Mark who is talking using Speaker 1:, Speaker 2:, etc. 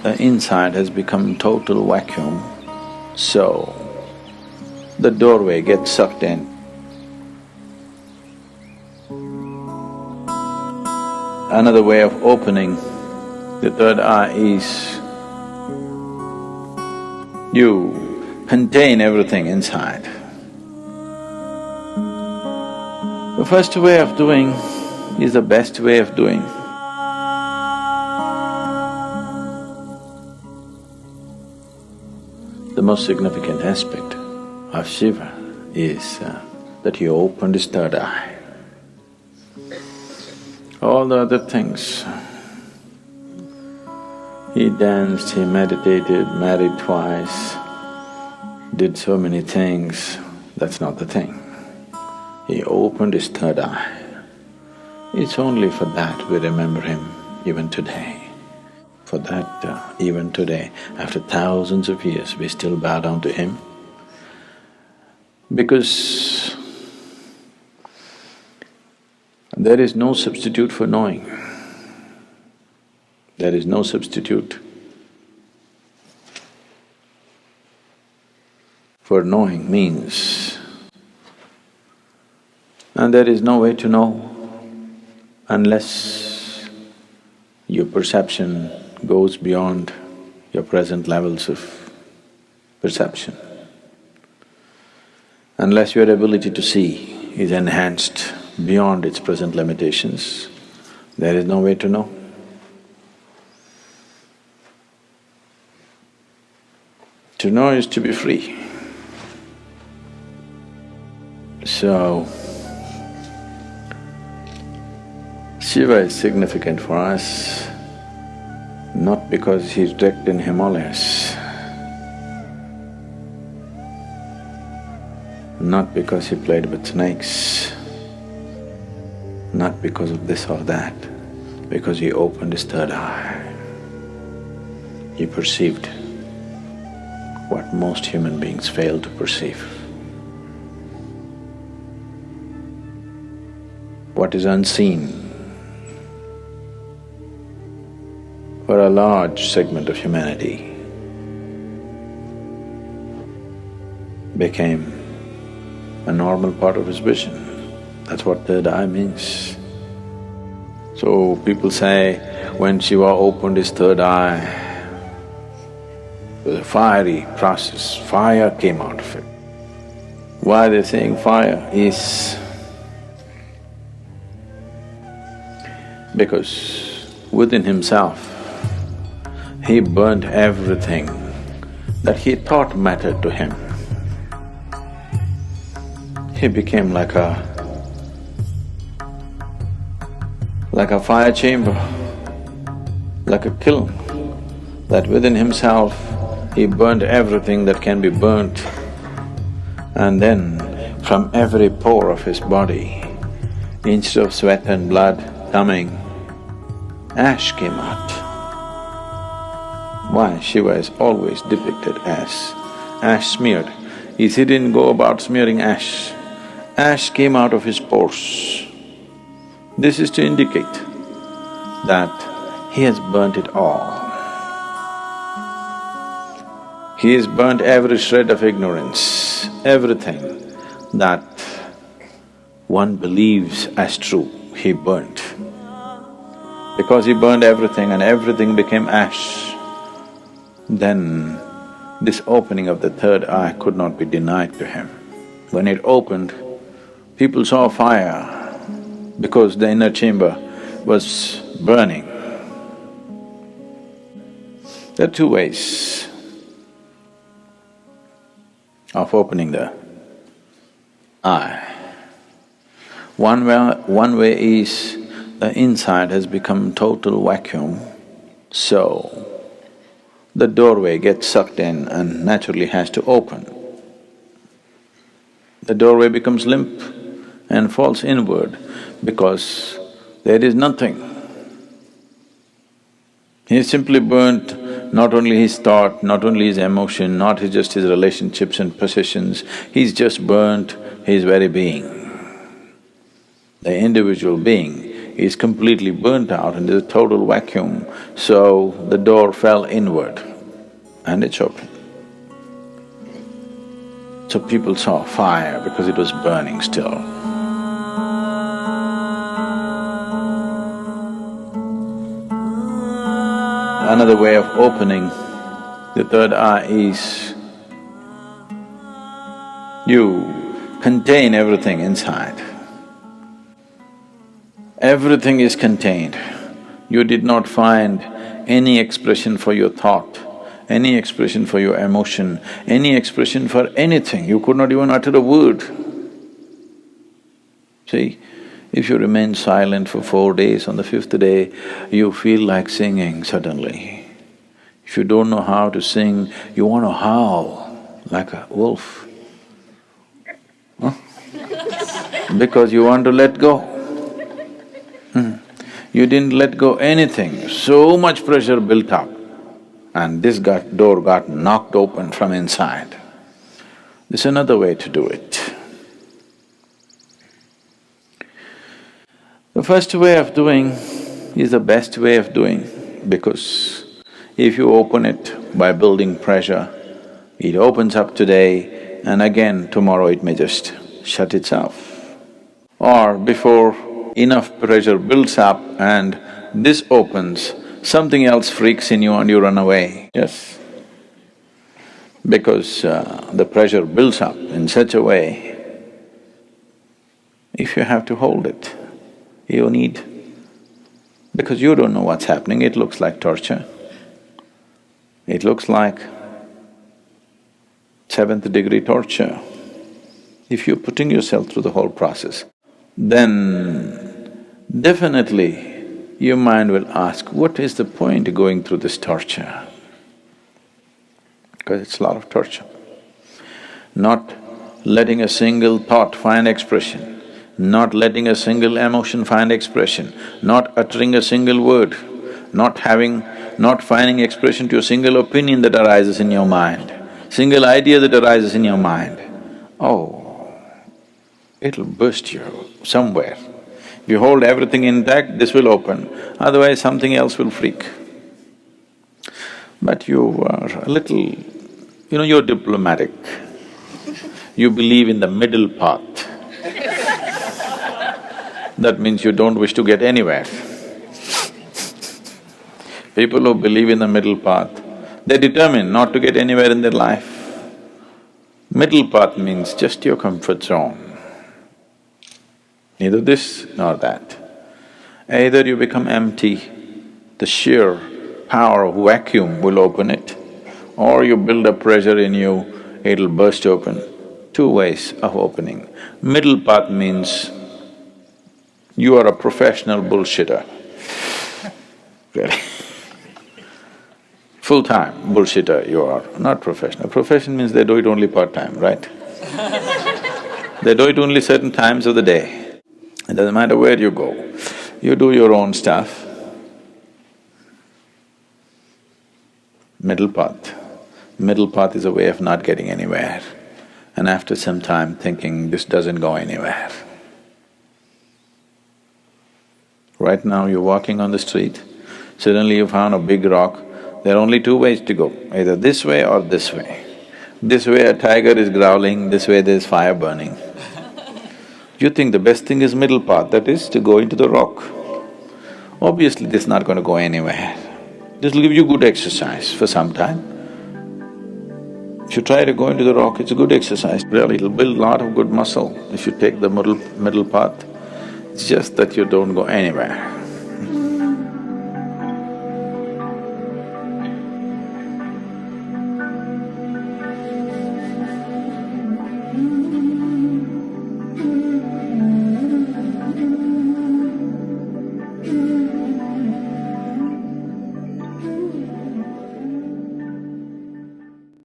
Speaker 1: the inside has become total vacuum, so the doorway gets sucked in. Another way of opening the third eye is you contain everything inside. The first way of doing is the best way of doing. The most significant aspect of Shiva is that he opened his third eye. All the other things, he danced, he meditated, married twice, did so many things, that's not the thing. He opened his third eye. It's only for that we remember him even today. For that, even today, after thousands of years, we still bow down to him. Because there is no substitute for knowing. There is no substitute for knowing means. And there is no way to know unless your perception goes beyond your present levels of perception. Unless your ability to see is enhanced beyond its present limitations, there is no way to know. To know is to be free. So, Shiva is significant for us not because he's wrecked in Himalayas, not because he played with snakes, not because of this or that, because he opened his third eye. He perceived what most human beings fail to perceive. What is unseen for a large segment of humanity became a normal part of his vision. That's what third eye means. So people say, when Shiva opened his third eye, it was a fiery process, fire came out of it. Why they're saying fire is because within himself, he burnt everything that he thought mattered to him. He became like a fire chamber, like a kiln, that within himself he burnt everything that can be burnt. And then from every pore of his body, instead of sweat and blood coming, ash came out. Why Shiva is always depicted as ash smeared is he didn't go about smearing ash. Ash came out of his pores. This is to indicate that he has burnt it all. He has burnt every shred of ignorance, everything that one believes as true, he burnt. Because he burned everything and everything became ash, then this opening of the third eye could not be denied to him. When it opened, people saw fire because the inner chamber was burning. There are two ways of opening the eye. One way is the inside has become total vacuum, so the doorway gets sucked in and naturally has to open. The doorway becomes limp and falls inward because there is nothing. He simply burnt not only his thought, not only his emotion, not just his relationships and possessions, he's just burnt his very being. The individual being is completely burnt out and there's a total vacuum, so the door fell inward and it's open. So people saw fire because it was burning still. Another way of opening the third eye is you contain everything inside. Everything is contained. You did not find any expression for your thought, any expression for your emotion, any expression for anything. You could not even utter a word. See, if you remain silent for 4 days, on the 5th day, you feel like singing suddenly. If you don't know how to sing, you want to howl like a wolf. Huh? Because you want to let go. You didn't let go anything, so much pressure built up, and this door got knocked open from inside. This is another way to do it. The first way of doing is the best way of doing, because if you open it by building pressure, it opens up today and again tomorrow it may just shut itself. Or before enough pressure builds up and this opens, something else freaks in you and you run away, yes? Because the pressure builds up in such a way, if you have to hold it, you need… because you don't know what's happening, it looks like torture. It looks like 7th degree torture. If you're putting yourself through the whole process, then definitely your mind will ask, what is the point of going through this torture? Because it's a lot of torture. Not letting a single thought find expression, not letting a single emotion find expression, not uttering a single word, not finding expression to a single opinion that arises in your mind, single idea that arises in your mind. Oh, it'll burst you somewhere. If you hold everything intact, this will open, otherwise something else will freak. But you are a little… you're diplomatic. You believe in the middle path. That means you don't wish to get anywhere. People who believe in the middle path, they're determined not to get anywhere in their life. Middle path means just your comfort zone. Neither this nor that. Either you become empty, the sheer power of vacuum will open it, or you build up pressure in you, it'll burst open. Two ways of opening. Middle path means you are a professional bullshitter. Really. Full-time bullshitter you are, not professional. Profession means they do it only part-time, right? They do it only certain times of the day. It doesn't matter where you go, you do your own stuff. Middle path. Middle path is a way of not getting anywhere, and after some time thinking, this doesn't go anywhere. Right now you're walking on the street, suddenly you found a big rock, there are only two ways to go, either this way or this way. This way a tiger is growling, this way there's fire burning. You think the best thing is middle path, that is to go into the rock. Obviously this is not going to go anywhere. This will give you good exercise for some time. If you try to go into the rock, it's a good exercise, really, it'll build a lot of good muscle if you take the middle path. It's just that you don't go anywhere.